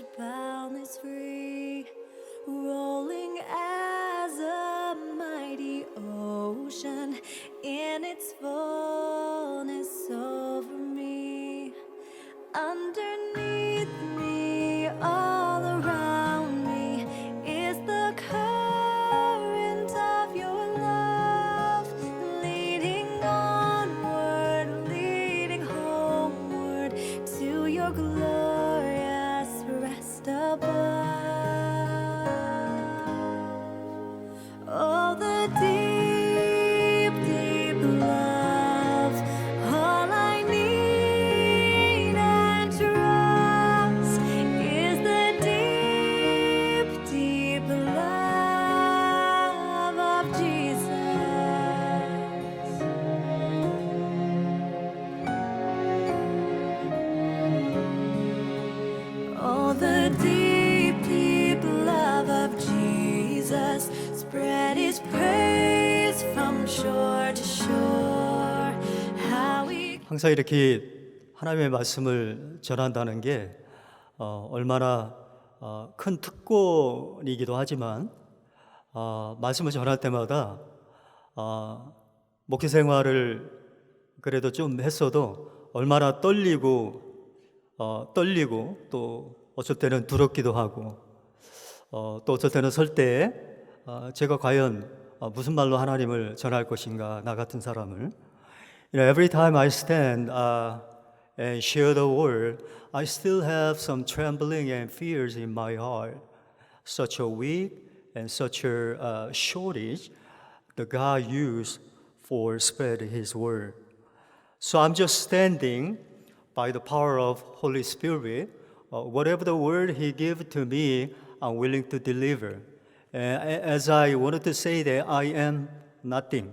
wide, boundless, free, rolling as a mighty ocean in its fullness over me, underneath me, all around me is the current of your love, leading onward, leading homeward to your glorious rest above. Oh, the deep, deep love, all I need and trust is the deep, deep love of Jesus. Oh, the deep, deep love of Jesus spread His praise from shore to shore. How He 항상 이렇게 하나님의 말씀을 전한다는 게 얼마나 큰 특권이기도 하지만 말씀을 전할 때마다 목회 생활을 그래도 좀 했어도 얼마나 떨리고 또 어쩔 때는 두렵기도 하고 또 어쩔 때는 설 때에 제가 과연 무슨 말로 하나님을 전할 것인가, 나 같은 사람을. Every time I stand and share the word, I still have some trembling and fears in my heart. Such a weak and such a shortage that God used for spread His word. So I'm just standing by the power of Holy Spirit. Whatever the word He gives to me, I'm willing to deliver. As I wanted to say that I am nothing.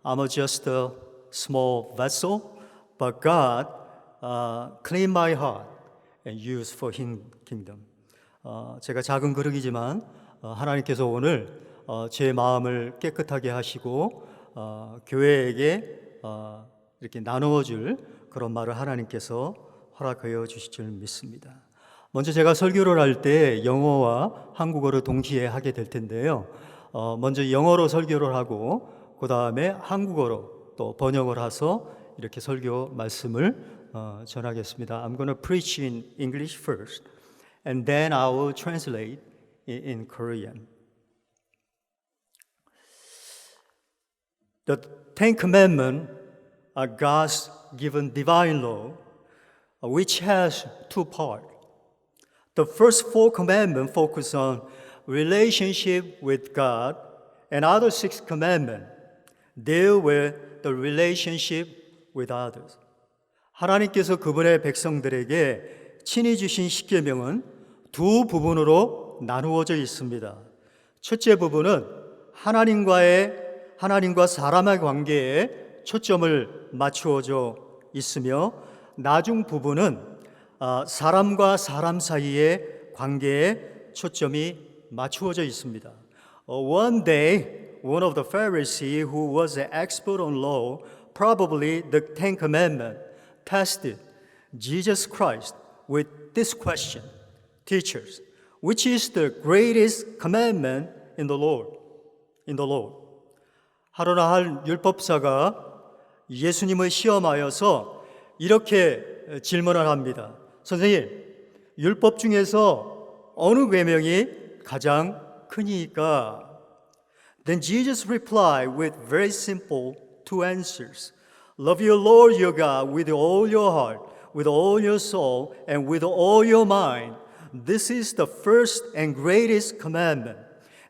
I'm just a small vessel, but God clean my heart and use for His kingdom. 제가 작은 그릇이지만 하나님께서 오늘 제 마음을 깨끗하게 하시고 교회에게 이렇게 나누어 줄 그런 말을 하나님께서 허락하여 주실 줄 믿습니다. 먼저 제가 설교를 할 때 영어와 한국어를 동시에 하게 될 텐데요. 먼저 영어로 설교를 하고 그 다음에 한국어로 또 번역을 해서 이렇게 설교 말씀을 전하겠습니다. I'm going to preach in English first, and then I will translate in Korean. The Ten Commandments are God's given divine law, which has two parts. The first four commandments focus on relationship with God, and other six commandments deal with the relationship with others. 하나님께서 그분의 백성들에게 친히 주신 십계명은 두 부분으로 나누어져 있습니다. 첫째 부분은 하나님과 사람의 관계에 초점을 맞추어져 있으며, 나중 부분은 사람과 사람 사이의 관계에 초점이 맞추어져 있습니다. One day, one of the Pharisees who was an expert on law, probably the Ten Commandments, tested Jesus Christ with this question: Teachers, which is the greatest commandment in the Lord? 하루나 한 율법사가 예수님을 시험하여서 이렇게 질문을 합니다. 선생님, 율법 중에서 어느 계명이 가장 크니까? Then Jesus replied with very simple two answers. Love your Lord your God with all your heart, with all your soul, and with all your mind. This is the first and greatest commandment.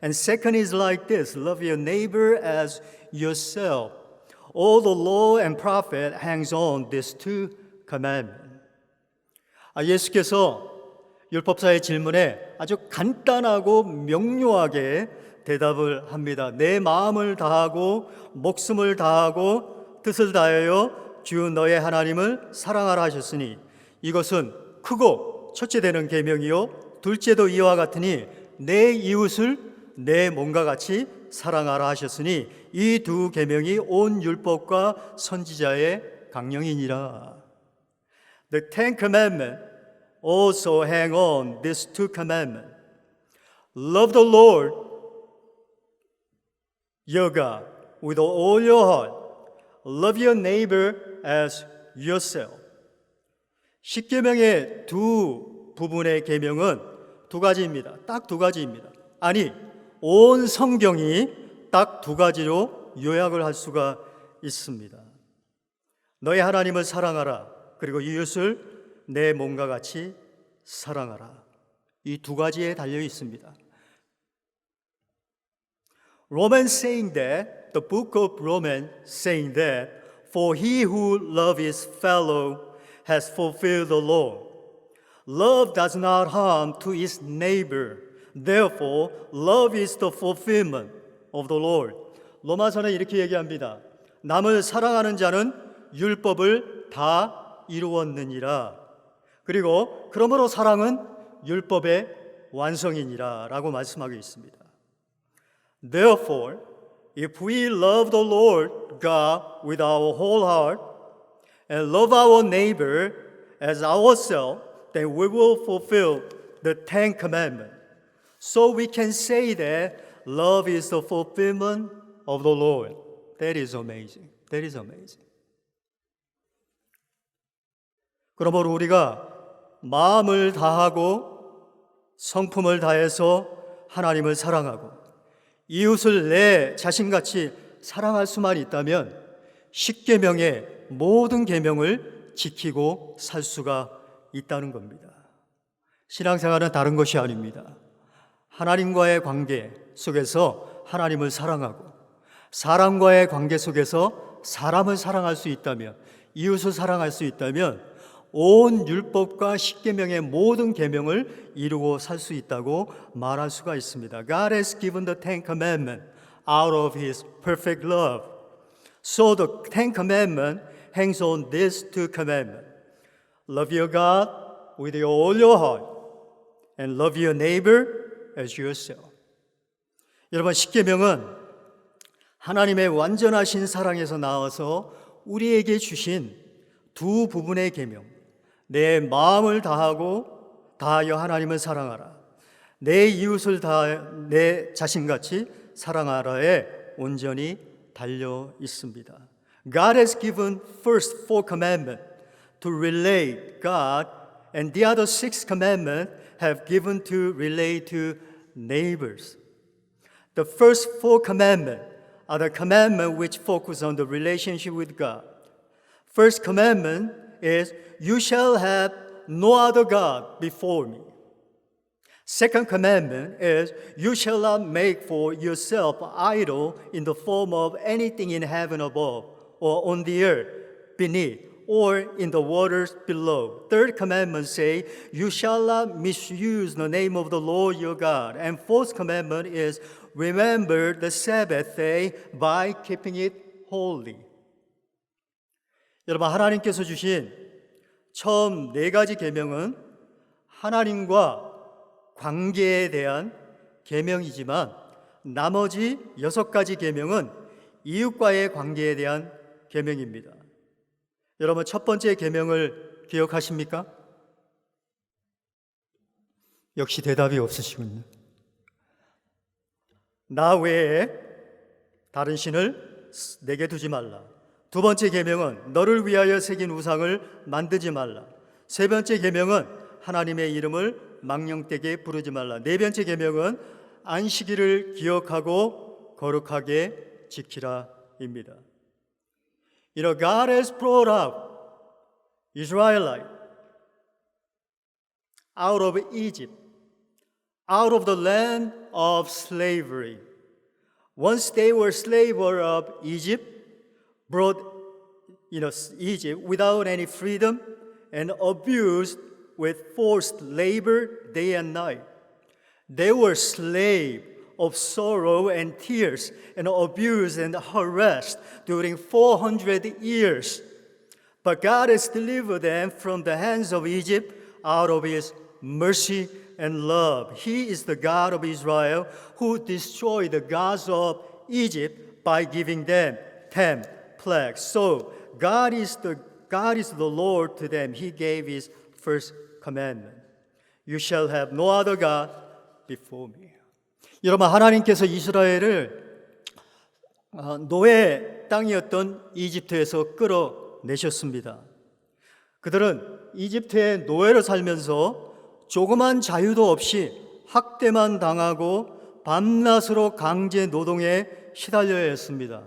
And second is like this: love your neighbor as yourself. All the law and prophet hangs on these two commandments. 예수께서 율법사의 질문에 아주 간단하고 명료하게 대답을 합니다. 내 마음을 다하고 목숨을 다하고 뜻을 다하여 주 너의 하나님을 사랑하라 하셨으니 이것은 크고 첫째 되는 계명이요 둘째도 이와 같으니 내 이웃을 내 몸과 같이 사랑하라 하셨으니 이 두 계명이 온 율법과 선지자의 강령이니라. The Ten Commandments also hang on these two commandments. Love the Lord your God with all your heart. Love your neighbor as yourself. 십계명의 두 부분의 계명은 두 가지입니다. 딱 두 가지입니다. 아니, 온 성경이 딱 두 가지로 요약을 할 수가 있습니다. 너희 하나님을 사랑하라. 그리고 이웃을 내 몸과 같이 사랑하라. 이 두 가지에 달려 있습니다. Romans saying that, the book of Romans saying that, for he who loves his fellow has fulfilled the law. Love does not harm to his neighbor. Therefore, love is the fulfillment of the Lord. 로마서는 이렇게 얘기합니다. 남을 사랑하는 자는 율법을 다 이루었느니라. 그리고 그러므로 사랑은 율법의 완성이니라 라고 말씀하고 있습니다. Therefore, if we love the Lord God with our whole heart and love our neighbor as ourselves, then we will fulfill the Ten Commandments. So we can say that love is the fulfillment of the Lord. That is amazing. That is amazing. 그러므로 우리가 마음을 다하고 성품을 다해서 하나님을 사랑하고 이웃을 내 자신같이 사랑할 수만 있다면 십계명의 모든 계명을 지키고 살 수가 있다는 겁니다. 신앙생활은 다른 것이 아닙니다. 하나님과의 관계 속에서 하나님을 사랑하고 사람과의 관계 속에서 사람을 사랑할 수 있다면 이웃을 사랑할 수 있다면 온 율법과 십계명의 모든 계명을 이루고 살 수 있다고 말할 수가 있습니다. God has given the Ten Commandments out of His perfect love. So the Ten Commandments hangs on these two commandments. Love your God with all your heart and love your neighbor as yourself. 여러분, 십계명은 하나님의 완전하신 사랑에서 나와서 우리에게 주신 두 부분의 계명. 내 마음을 다하여 하나님을 사랑하라. 내 이웃을 내 자신같이 사랑하라에 온전히 달려 있습니다. God has given first four commandments to relate God, and the other six commandments have given to relate to neighbors. The first four commandments are the commandments which focus on the relationship with God. First commandment is, you shall have no other God before me. Second commandment is, you shall not make for yourself an idol in the form of anything in heaven above, or on the earth beneath, or in the waters below. Third commandment say, you shall not misuse the name of the Lord your God. And fourth commandment is, remember the Sabbath day by keeping it holy. 여러분, 하나님께서 주신 처음 네 가지 계명은 하나님과 관계에 대한 계명이지만 나머지 6가지 계명은 이웃과의 관계에 대한 계명입니다. 여러분, 첫 번째 계명을 기억하십니까? 역시 대답이 없으시군요. 나 외에 다른 신을 내게 두지 말라. 두 번째 계명은 너를 위하여 새긴 우상을 만들지 말라. 세 번째 계명은 하나님의 이름을 망령되게 부르지 말라. 네 번째 계명은 안식일을 기억하고 거룩하게 지키라입니다. You know, God has brought up Israelites out of Egypt, out of the land of slavery. Once they were slaves of Egypt, brought Egypt without any freedom and abused with forced labor day and night. They were slaves of sorrow and tears and abused and harassed during 400 years. But God has delivered them from the hands of Egypt out of His mercy and love. He is the God of Israel who destroyed the gods of Egypt by giving them 10 plagues. So God is the Lord to them. He gave His first commandment. You shall have no other God before me. 여러분, 하나님께서 이스라엘을 노예 땅이었던 이집트에서 끌어내셨습니다. 그들은 이집트의 노예로 살면서 조그만 자유도 없이 학대만 당하고 밤낮으로 강제 노동에 시달려야 했습니다.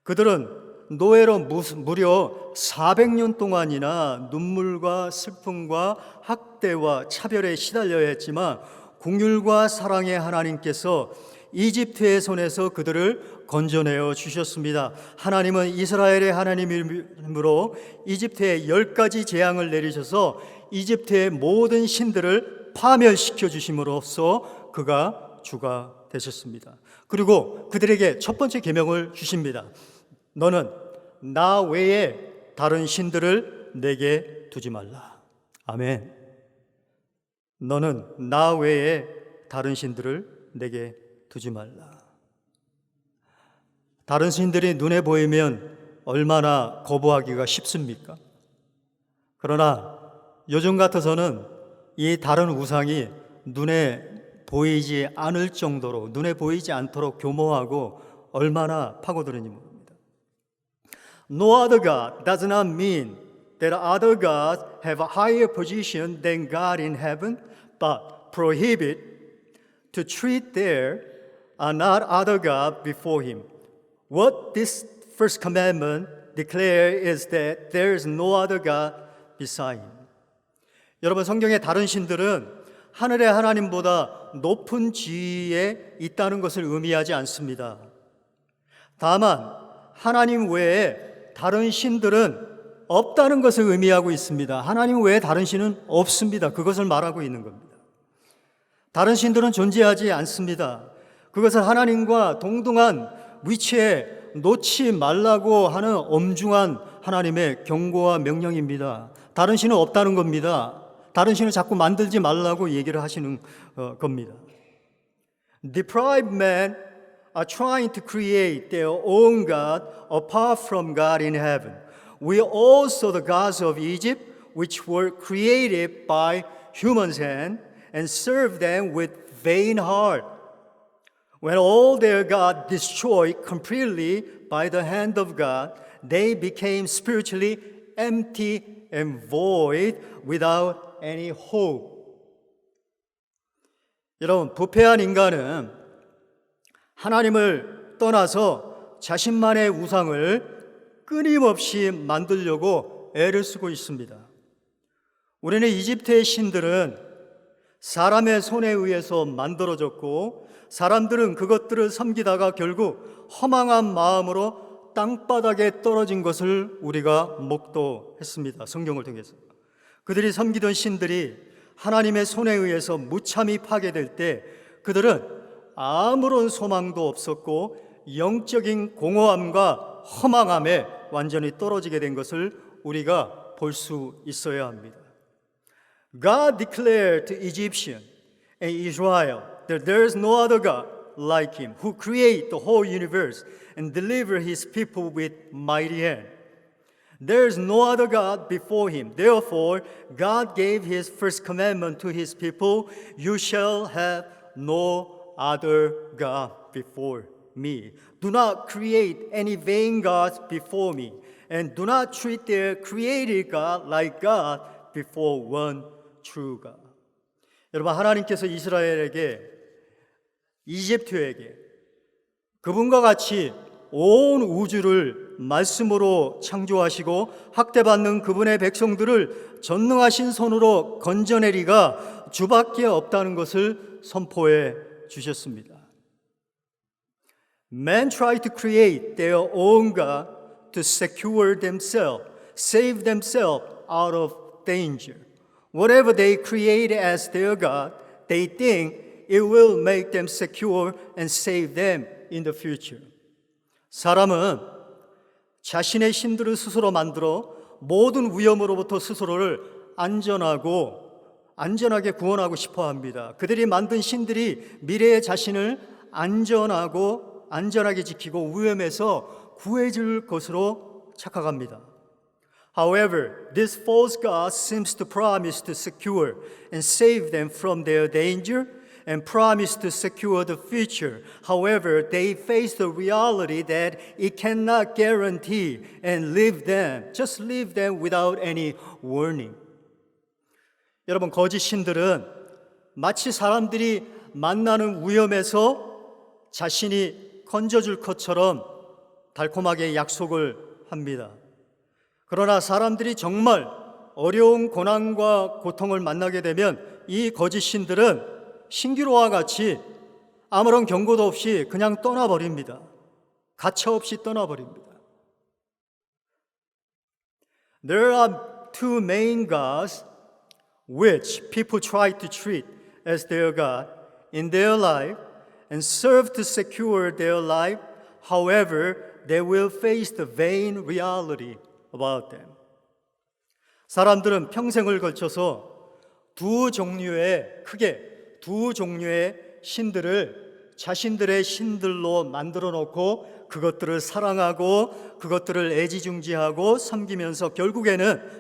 그들은 노예로 무려 400년 동안이나 눈물과 슬픔과 학대와 차별에 시달려야 했지만 긍휼과 사랑의 하나님께서 이집트의 손에서 그들을 건져내어 주셨습니다. 하나님은 이스라엘의 하나님이므로 이집트에 10가지 재앙을 내리셔서 이집트의 모든 신들을 파멸시켜 주심으로써 그가 주가 되셨습니다. 그리고 그들에게 첫 번째 계명을 주십니다. 너는 나 외에 다른 신들을 내게 두지 말라. 아멘. 너는 나 외에 다른 신들을 내게 두지 말라. 다른 신들이 눈에 보이면 얼마나 거부하기가 쉽습니까? 그러나 요즘 같아서는 이 다른 우상이 눈에 보이지 않을 정도로, 눈에 보이지 않도록 교모하고 얼마나 파고드는지 모릅니다. No other God does not mean that other gods have a higher position than God in heaven, but prohibit to treat there are not other God before him. What this first commandment declares is that there is no other God beside him. 여러분, 성경의 다른 신들은 하늘의 하나님보다 높은 지위에 있다는 것을 의미하지 않습니다. 다만 하나님 외에 다른 신들은 없다는 것을 의미하고 있습니다. 하나님 외에 다른 신은 없습니다. 그것을 말하고 있는 겁니다. 다른 신들은 존재하지 않습니다. 그것을 하나님과 동등한 위치에 놓지 말라고 하는 엄중한 하나님의 경고와 명령입니다. 다른 신은 없다는 겁니다. 다른 신을 자꾸 만들지 말라고 얘기를 하시는 겁니다. Deprived men are trying to create their own God apart from God in heaven. We also the gods of Egypt, which were created by human's hand, and serve them with vain heart. When all their God destroyed completely by the hand of God, they became spiritually empty and void without any hope. 여러분, 부패한 인간은 하나님을 떠나서 자신만의 우상을 끊임없이 만들려고 애를 쓰고 있습니다. 우리는 이집트의 신들은 사람의 손에 의해서 만들어졌고 사람들은 그것들을 섬기다가 결국 허망한 마음으로 땅바닥에 떨어진 것을 우리가 목도했습니다. 성경을 통해서. 그들이 섬기던 신들이 하나님의 손에 의해서 무참히 파괴될 때 그들은 아무런 소망도 없었고 영적인 공허함과 허망함에 완전히 떨어지게 된 것을 우리가 볼 수 있어야 합니다. God declared to Egyptian and Israel that there is no other God like him who created the whole universe and delivered his people with mighty hand. There is no other God before him. Therefore, God gave his first commandment to his people, you shall have no other God before me. Do not create any vain gods before me, and do not treat their created God like God before one true God. 여러분, 하나님께서 이스라엘에게, 이집트에게 그분과 같이 온 우주를 말씀으로 창조하시고 학대받는 그분의 백성들을 전능하신 손으로 건져내리가 주밖에 없다는 것을 선포해 주셨습니다. Men try to create their own God to secure themselves, save themselves out of danger. Whatever they create as their God, they think it will make them secure and save them in the future. 사람은 자신의 신들을 스스로 만들어 모든 위험으로부터 스스로를 안전하게 구원하고 싶어 합니다. 그들이 만든 신들이 미래의 자신을 안전하게 지키고 위험에서 구해줄 것으로 착각합니다. However, this false God seems to promise to secure and save them from their danger and promise to secure the future. However, they face the reality that it cannot guarantee and just leave them without any warning. 여러분, 거짓 신들은 마치 사람들이 만나는 위험에서 자신이 건져줄 것처럼 달콤하게 약속을 합니다. 그러나 사람들이 정말 어려운 고난과 고통을 만나게 되면 이 거짓 신들은 신기루와 같이 아무런 경고도 없이 그냥 떠나버립니다. 가차없이 떠나버립니다. There are two main gods which people try to treat as their God in their life and serve to secure their life. However, they will face the vain reality about them. 사람들은 평생을 걸쳐서 크게 두 종류의 신들을 자신들의 신들로 만들어 놓고 그것들을 사랑하고 그것들을 애지중지하고 섬기면서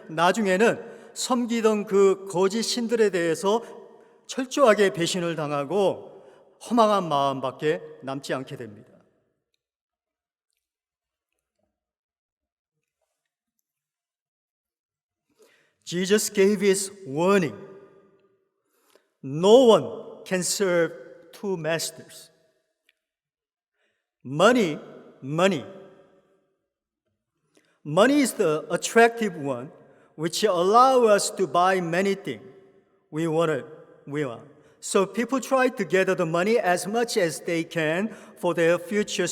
나중에는 섬기던 그 거짓 신들에 대해서 철저하게 배신을 당하고 허망한 마음밖에 남지 않게 됩니다. Jesus gave his warning. No one can serve two masters. Money is the attractive one which allow us to buy many things we want. So people try to gather the money as much as they can for their future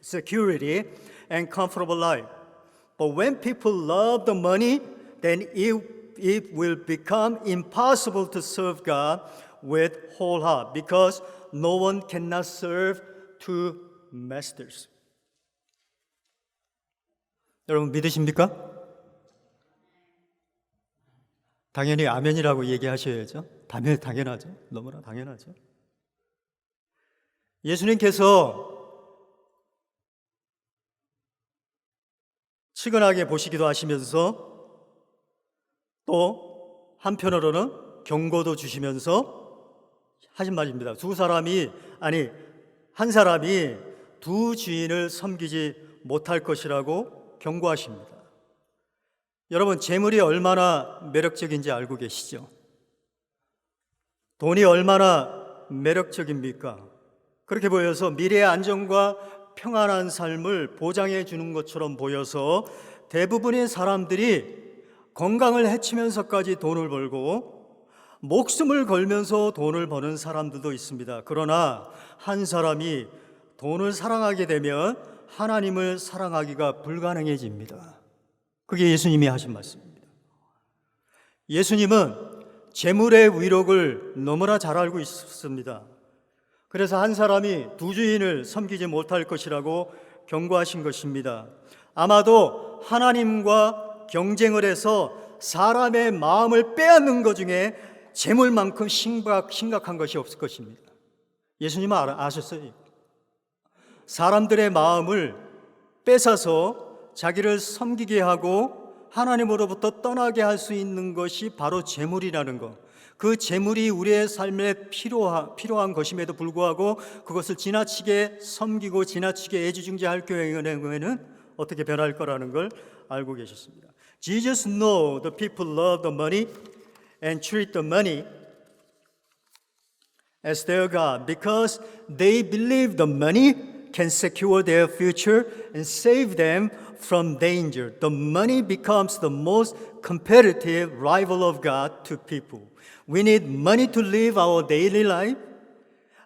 security and comfortable life. But when people love the money, then it will become impossible to serve God with whole heart because no one cannot serve two masters. 여러분 믿으십니까? 당연히 아멘이라고 얘기하셔야죠. 당연하죠. 너무나 당연하죠. 예수님께서 측은하게 보시기도 하시면서 또 한편으로는 경고도 주시면서 하신 말입니다. 한 사람이 두 주인을 섬기지 못할 것이라고 경고하십니다. 여러분, 재물이 얼마나 매력적인지 알고 계시죠? 돈이 얼마나 매력적입니까? 그렇게 보여서 미래의 안정과 평안한 삶을 보장해 주는 것처럼 보여서 대부분의 사람들이 건강을 해치면서까지 돈을 벌고 목숨을 걸면서 돈을 버는 사람들도 있습니다. 그러나 한 사람이 돈을 사랑하게 되면 하나님을 사랑하기가 불가능해집니다. 그게 예수님이 하신 말씀입니다. 예수님은 재물의 위력을 너무나 잘 알고 있었습니다. 그래서 한 사람이 두 주인을 섬기지 못할 것이라고 경고하신 것입니다. 아마도 하나님과 경쟁을 해서 사람의 마음을 빼앗는 것 중에 재물만큼 심각한 것이 없을 것입니다. 예수님은 아셨어요. 사람들의 마음을 뺏어서 자기를 섬기게 하고 하나님으로부터 떠나게 할 수 있는 것이 바로 재물이라는 것. 그 재물이 우리의 삶에 필요한 것임에도 불구하고 그것을 지나치게 섬기고 지나치게 애지중지할 경우에는 어떻게 변할 거라는 걸 알고 계셨습니다. Jesus know the people love the money and treat the money as their God because they believe the money can secure their future and save them from danger. The money becomes the most competitive rival of God to people. We need money to live our daily life.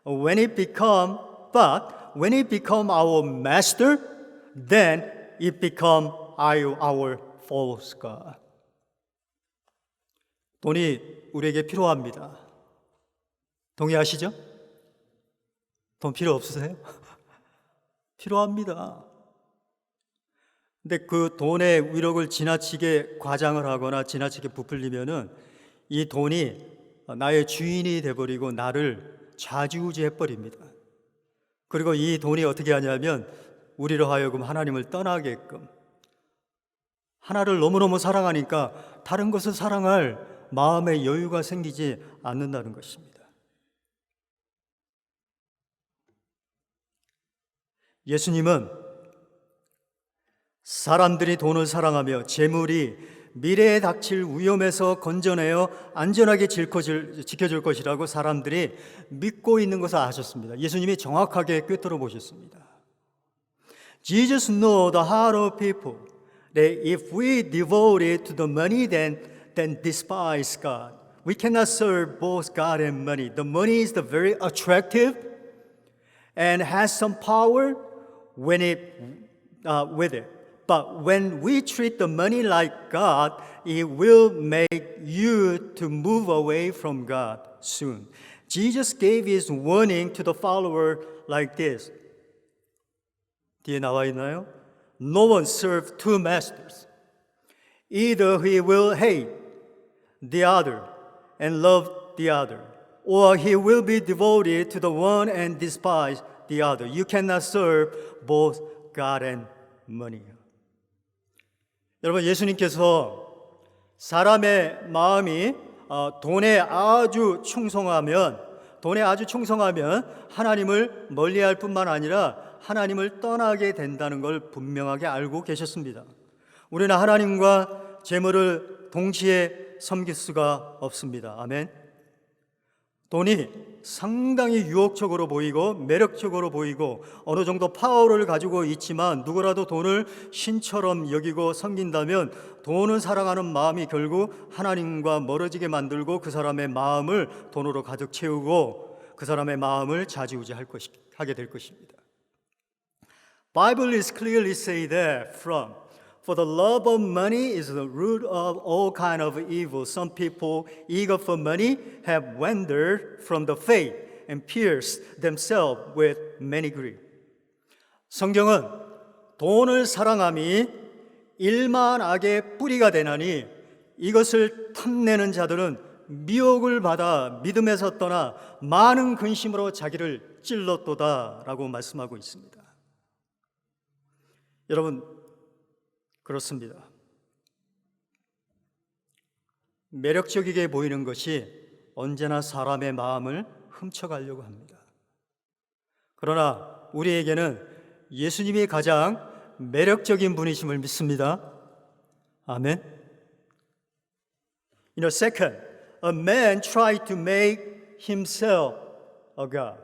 When it become our master, then it become our false God. 돈이 우리에게 필요합니다. 동의하시죠? 돈 필요 없으세요? 필요합니다. 근데 그 돈의 위력을 지나치게 과장을 하거나 지나치게 부풀리면은 이 돈이 나의 주인이 돼버리고 나를 좌지우지해버립니다. 그리고 이 돈이 어떻게 하냐면 우리로 하여금 하나님을 떠나게끔 하나를 너무너무 사랑하니까 다른 것을 사랑할 마음의 여유가 생기지 않는다는 것입니다. 예수님은 사람들이 돈을 사랑하며 재물이 미래에 닥칠 위험에서 건져내어 안전하게 지켜줄 것이라고 사람들이 믿고 있는 것을 아셨습니다. 예수님이 정확하게 꿰뚫어 보셨습니다. Jesus know the heart of people that if we devote it to the money then despise God. We cannot serve both God and money. The money is the very attractive and has some power when with it. But when we treat the money like God, it will make you to move away from God soon. Jesus gave his warning to the follower like this. 뒤에 나와 있나요? No one serve two masters. Either he will hate the other and love the other, or he will be devoted to the one and despise the other. You cannot serve both God and money. 여러분, 예수님께서 사람의 마음이 돈에 아주 충성하면 하나님을 멀리할 뿐만 아니라 하나님을 떠나게 된다는 걸 분명하게 알고 계셨습니다. 우리는 하나님과 재물을 동시에 섬길 수가 없습니다. 아멘. 돈이 상당히 유혹적으로 보이고 매력적으로 보이고 어느 정도 파워를 가지고 있지만 누구라도 돈을 신처럼 여기고 섬긴다면 돈을 사랑하는 마음이 결국 하나님과 멀어지게 만들고 그 사람의 마음을 돈으로 가득 채우고 그 사람의 마음을 좌지우지하게 될 것입니다. Bible is clearly say that For the love of money is the root of all kind of evil. Some people eager for money have wandered from the faith and pierced themselves with many grief. 성경은 돈을 사랑함이 일만 악의 뿌리가 되나니 이것을 탐내는 자들은 미혹을 받아 믿음에서 떠나 많은 근심으로 자기를 찔렀도다라고 말씀하고 있습니다. 여러분, 그렇습니다. 매력적이게 보이는 것이 언제나 사람의 마음을 훔쳐가려고 합니다. 그러나 우리에게는 예수님이 가장 매력적인 분이심을 믿습니다. 아멘. Second, a man tried to make himself a god.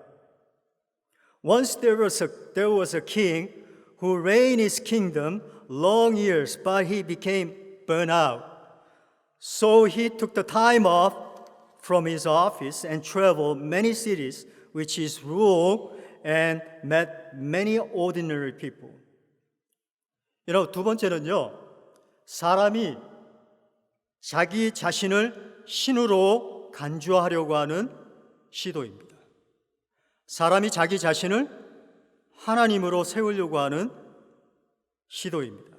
Once there was a king who reigned his kingdom long years, but he became burnt out. So he took the time off from his office and traveled many cities, which is ruled, and met many ordinary people. 여러분, 두 번째는요, 사람이 자기 자신을 신으로 간주하려고 하는 시도입니다. 사람이 자기 자신을 하나님으로 세우려고 하는 시도입니다.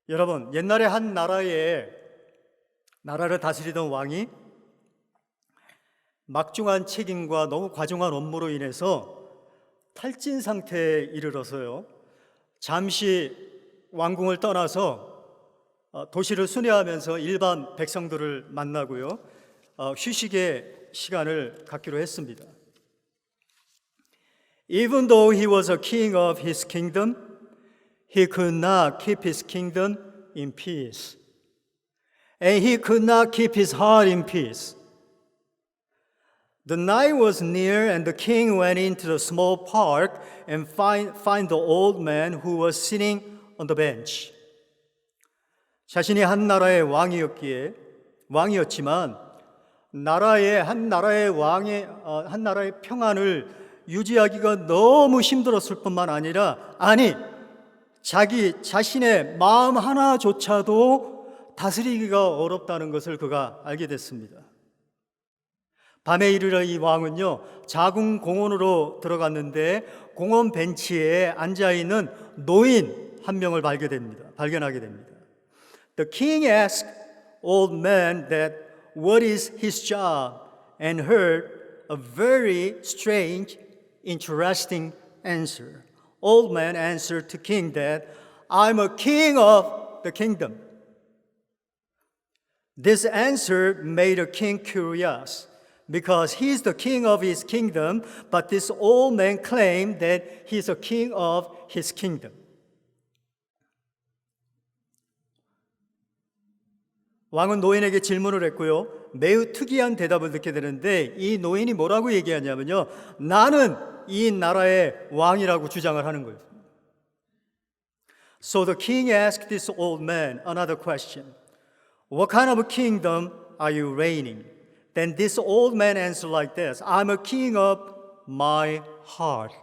여러분, 옛날에 한 나라를 다스리던 왕이 막중한 책임과 너무 과중한 업무로 인해서 탈진 상태에 이르러서요, 잠시 왕궁을 떠나서 도시를 순회하면서 일반 백성들을 만나고요, 휴식의 시간을 갖기로 했습니다. Even though he was a king of his kingdom, he could not keep his kingdom in peace. And he could not keep his heart in peace. The night was near, and the king went into the small park and find the old man who was sitting on the bench. 자신이 한 나라의 왕이었지만 한 나라의 평안을 유지하기가 너무 힘들었을 뿐만 아니라 자기 자신의 마음 하나조차도 다스리기가 어렵다는 것을 그가 알게 됐습니다. 밤에 이르러 이 왕은요, 작은 공원으로 들어갔는데 공원 벤치에 앉아있는 노인 한 명을 발견하게 됩니다. The king asked old man that what is his job and heard a very strange, interesting answer. Old man answered to king that I'm a king of the kingdom? This answer made the king curious because he's the king of his kingdom, but this old man claimed that he's a king of his kingdom. 왕은 노인에게 질문을 했고요. 매우 특이한 대답을 듣게 되는데 이 노인이 뭐라고 얘기하냐면요. 나는 이 나라의 왕이라고 주장을 하는 거예요. So the king asked this old man another question. What kind of a kingdom are you reigning? Then this old man answered like this. I'm a king of my heart.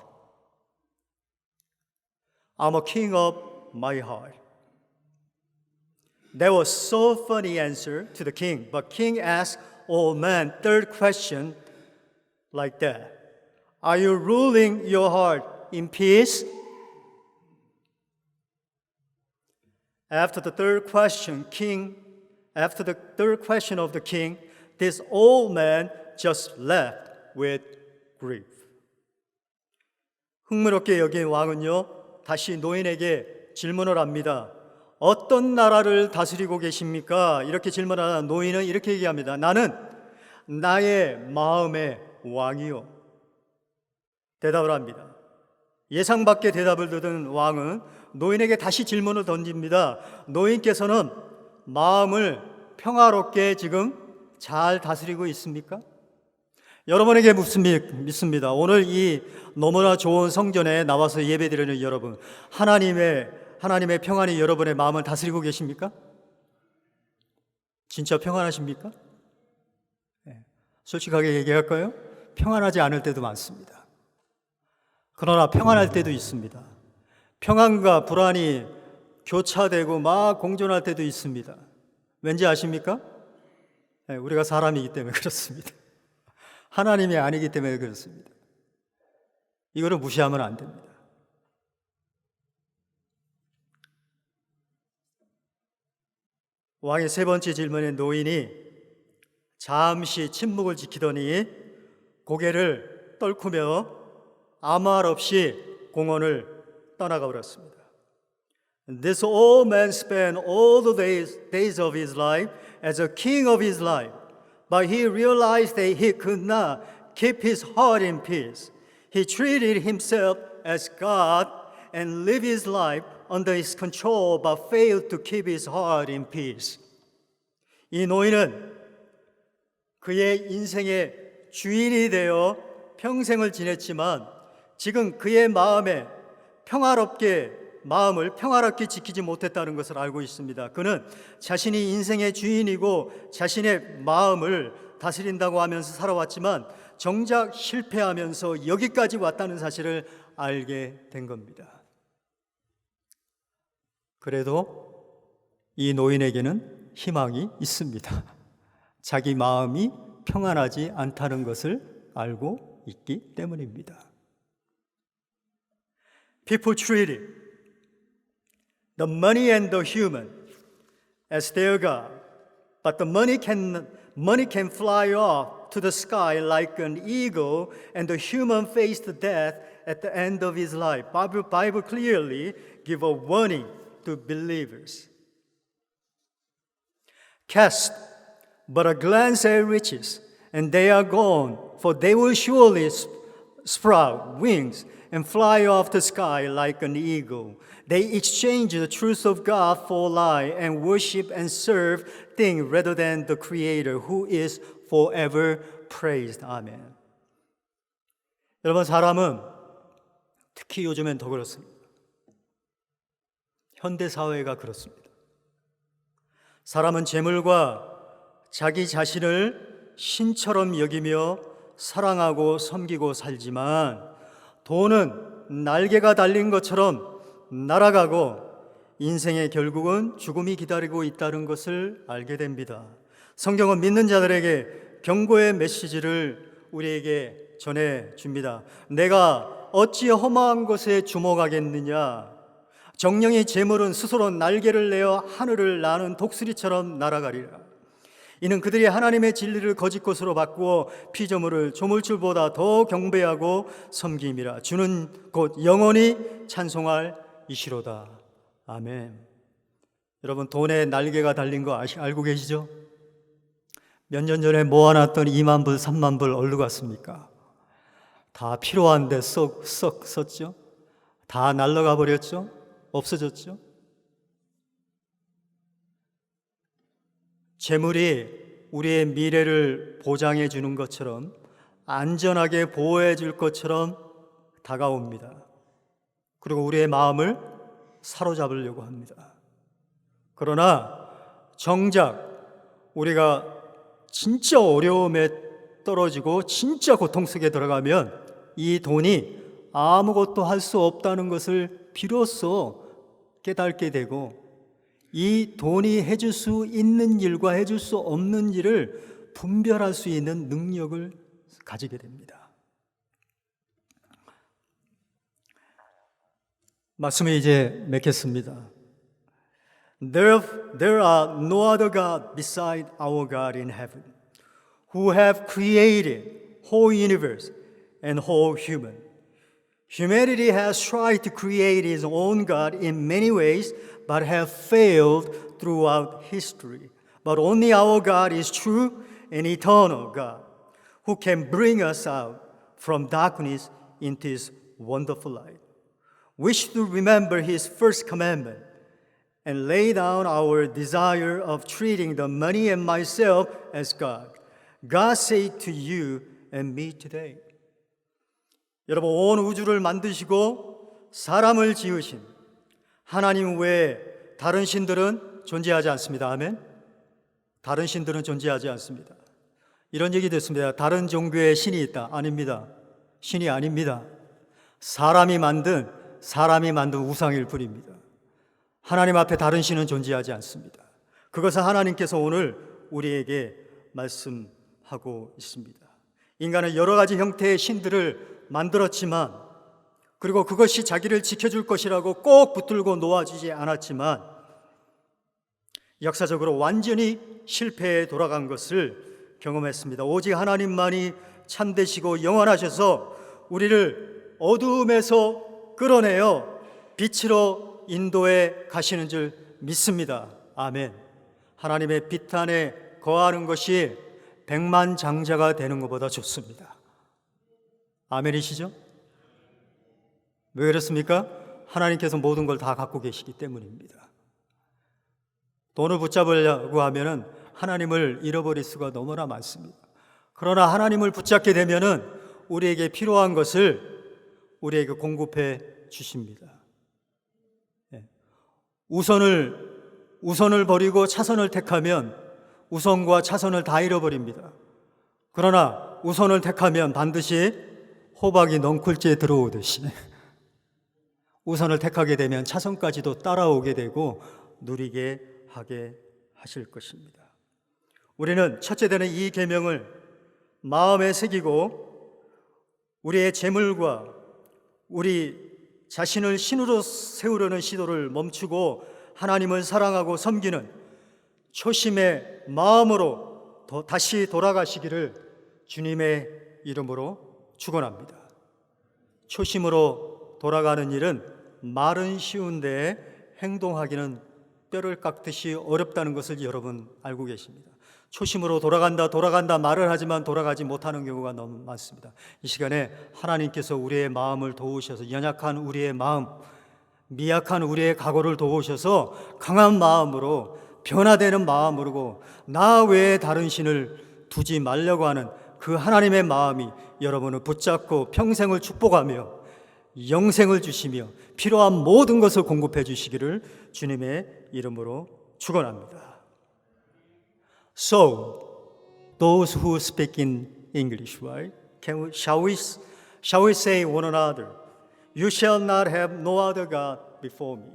I'm a king of my heart. That was so funny answer to the king. But king asked old man third question like that. Are you ruling your heart in peace? After the third question of the king, this old man just left with grief. 흥미롭게 여긴 왕은요, 다시 노인에게 질문을 합니다. 어떤 나라를 다스리고 계십니까? 이렇게 질문하는 노인은 이렇게 얘기합니다. 나는 나의 마음의 왕이요. 대답을 합니다. 예상 밖의 대답을 듣은 왕은 노인에게 다시 질문을 던집니다. 노인께서는 마음을 평화롭게 지금 잘 다스리고 있습니까? 여러분에게 묻습니다. 오늘 이 너무나 좋은 성전에 나와서 예배드리는 여러분, 하나님의 평안이 여러분의 마음을 다스리고 계십니까? 진짜 평안하십니까? 네. 솔직하게 얘기할까요? 평안하지 않을 때도 많습니다. 그러나 평안할 때도 있습니다. 평안과 불안이 교차되고 막 공존할 때도 있습니다. 왠지 아십니까? 네, 우리가 사람이기 때문에 그렇습니다. 하나님이 아니기 때문에 그렇습니다. 이거를 무시하면 안 됩니다. 왕의 세 번째 질문에 노인이 잠시 침묵을 지키더니 고개를 떨구며 아무 말 없이 공원을 떠나가 버렸습니다. This old man spent all the days of his life as a king of his life, but he realized that he could not keep his heart in peace. He treated himself as God and lived his life under his control, but failed to keep his heart in peace. 이 노인은 그의 인생의 주인이 되어 평생을 지냈지만 지금 그의 마음을 평화롭게 지키지 못했다는 것을 알고 있습니다. 그는 자신이 인생의 주인이고 자신의 마음을 다스린다고 하면서 살아왔지만 정작 실패하면서 여기까지 왔다는 사실을 알게 된 겁니다. 그래도 이 노인에게는 희망이 있습니다. 자기 마음이 평안하지 않다는 것을 알고 있기 때문입니다. People treated the money and the human as their God, but the money can fly off to the sky like an eagle, and the human faced death at the end of his life. Bible clearly give a warning to believers. Cast but a glance at riches, and they are gone, for they will surely sprout wings and fly off the sky like an eagle. They exchange the truth of God for a lie and worship and serve things rather than the Creator who is forever praised. 아멘. 여러분, 사람은 특히 요즘엔 더 그렇습니다. 현대 사회가 그렇습니다. 사람은 재물과 자기 자신을 신처럼 여기며 사랑하고 섬기고 살지만 돈은 날개가 달린 것처럼 날아가고 인생의 결국은 죽음이 기다리고 있다는 것을 알게 됩니다. 성경은 믿는 자들에게 경고의 메시지를 우리에게 전해줍니다. 내가 어찌 허망한 것에 주목하겠느냐. 정령의 재물은 스스로 날개를 내어 하늘을 나는 독수리처럼 날아가리라. 이는 그들이 하나님의 진리를 거짓 것으로 바꾸어 피조물을 조물줄보다 더 경배하고 섬김이라. 주는 곧 영원히 찬송할 이시로다. 아멘. 여러분, 돈에 날개가 달린 거 알고 계시죠? 몇 년 전에 모아놨던 2만 불, 3만 불 어디로 갔습니까? 다 필요한데 썩 썼죠? 다 날아가 버렸죠? 없어졌죠? 재물이 우리의 미래를 보장해 주는 것처럼, 안전하게 보호해 줄 것처럼 다가옵니다. 그리고 우리의 마음을 사로잡으려고 합니다. 그러나 정작 우리가 진짜 어려움에 떨어지고 진짜 고통 속에 들어가면 이 돈이 아무것도 할 수 없다는 것을 비로소 깨닫게 되고, 이 돈이 해줄 수 있는 일과 해줄 수 없는 일을 분별할 수 있는 능력을 가지게 됩니다. 말씀을 이제 맺겠습니다. There are no other God beside our God in heaven, who have created whole universe and whole human. Humanity has tried to create its own God in many ways, but have failed throughout history. But only our God is true and eternal God, who can bring us out from darkness into His wonderful light. We should remember His first commandment and lay down our desire of treating the money and myself as God. God said to you and me today. 여러분, 온 우주를 만드시고 사람을 지으신 하나님 외에 다른 신들은 존재하지 않습니다. 아멘. 다른 신들은 존재하지 않습니다. 이런 얘기 듣습니다. 다른 종교에 신이 있다. 아닙니다. 신이 아닙니다. 사람이 만든 우상일 뿐입니다. 하나님 앞에 다른 신은 존재하지 않습니다. 그것을 하나님께서 오늘 우리에게 말씀하고 있습니다. 인간은 여러 가지 형태의 신들을 만들었지만, 그리고 그것이 자기를 지켜줄 것이라고 꼭 붙들고 놓아주지 않았지만, 역사적으로 완전히 실패에 돌아간 것을 경험했습니다. 오직 하나님만이 참되시고 영원하셔서 우리를 어두움에서 끌어내어 빛으로 인도해 가시는 줄 믿습니다. 아멘. 하나님의 빛 안에 거하는 것이 백만장자가 되는 것보다 좋습니다. 아멘이시죠? 왜 그렇습니까? 하나님께서 모든 걸 다 갖고 계시기 때문입니다. 돈을 붙잡으려고 하면은 하나님을 잃어버릴 수가 너무나 많습니다. 그러나 하나님을 붙잡게 되면은 우리에게 필요한 것을 우리에게 공급해 주십니다. 우선을 버리고 차선을 택하면 우선과 차선을 다 잃어버립니다. 그러나 우선을 택하면 반드시 호박이 넝쿨째에 들어오듯이 우선을 택하게 되면 차선까지도 따라오게 되고 누리게 하게 하실 것입니다. 우리는 첫째 되는 이 계명을 마음에 새기고 우리의 재물과 우리 자신을 신으로 세우려는 시도를 멈추고 하나님을 사랑하고 섬기는 초심의 마음으로 다시 돌아가시기를 주님의 이름으로 축원합니다. 초심으로 돌아가는 일은 말은 쉬운데 행동하기는 뼈를 깎듯이 어렵다는 것을 여러분 알고 계십니다. 초심으로 돌아간다 말을 하지만 돌아가지 못하는 경우가 너무 많습니다. 이 시간에 하나님께서 우리의 마음을 도우셔서 연약한 우리의 마음, 미약한 우리의 각오를 도우셔서 강한 마음으로, 변화되는 마음으로 나 외에 다른 신을 두지 말려고 하는 그 하나님의 마음이 여러분을 붙잡고 평생을 축복하며 영생을 주시며 필요한 모든 것을 공급해 주시기를 주님의 이름으로 축원합니다. So, those who speak in English, right? Shall we say one another, you shall not have no other God before me.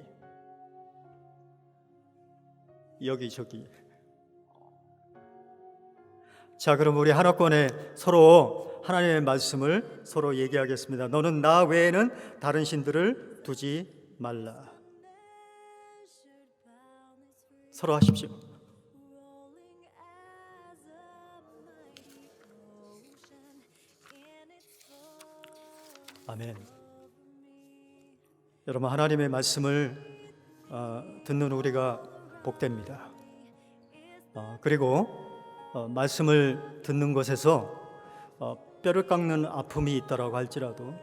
여기저기. 자, 그럼 우리 하나권에 서로 하나님의 말씀을 서로 얘기하겠습니다. 너는 나 외에는 다른 신들을 두지 말라. 서로 하십시오. 아멘. 여러분, 하나님의 말씀을 듣는 우리가 복됩니다. 그리고 말씀을 듣는 것에서 뼈를 깎는 아픔이 있다라고 할지라도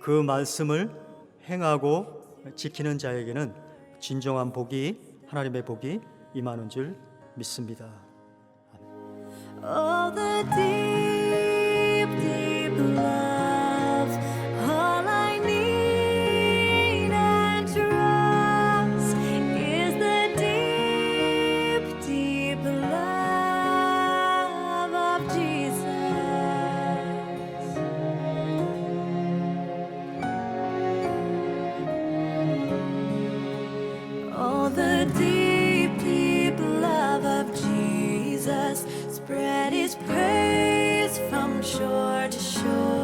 그 말씀을 행하고 지키는 자에게는 진정한 복이, 하나님의 복이 임하는 줄 믿습니다. Oh, the deep, deep love, all I need and trust is the deep, deep love of Jesus. Oh, the deep, deep love of Jesus spread his praise from shore to shore.